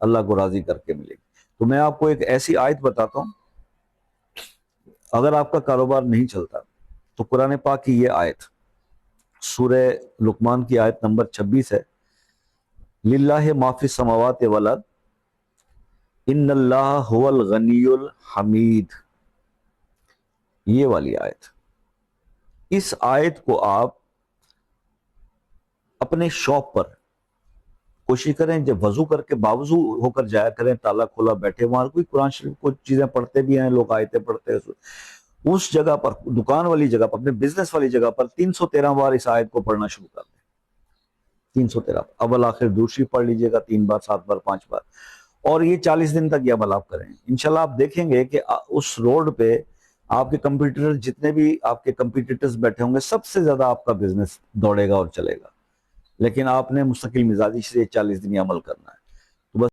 اللہ کو راضی کر کے ملے گی۔ تو میں آپ کو ایک ایسی آیت بتاتا ہوں، اگر آپ کا کاروبار نہیں چلتا تو قرآن پاک کی یہ آیت سورہ لقمان کی آیت نمبر 26 ہے، للہ ما فی السماوات والارض ان اللہ هو الغنی الحمید، یہ والی آیت۔ اس آیت کو آپ اپنے شاپ پر کوشش کریں، جب وضو کر کے باوضو ہو کر جایا کریں، تالا کھولا بیٹھے، وہاں کوئی قرآن شریف کو چیزیں پڑھتے بھی ہیں لوگ، آیتیں پڑھتے ہیں، اس جگہ پر، دکان والی جگہ پر، اپنے بزنس والی جگہ پر 313 بار اس آیت کو پڑھنا شروع کر دیں۔ 313 اول آخر دوسری پڑھ لیجئے گا، 3 بار، 7 بار، 5 بار، اور یہ 40 دن تک یہ عمل آپ کریں، انشاءاللہ آپ دیکھیں گے کہ اس روڈ پہ آپ کے کمپیوٹر، جتنے بھی آپ کے کمپیٹیٹرز بیٹھے ہوں گے، سب سے زیادہ آپ کا بزنس دوڑے گا اور چلے گا، لیکن آپ نے مستقل مزاجی سے 40 دن یہ عمل کرنا ہے۔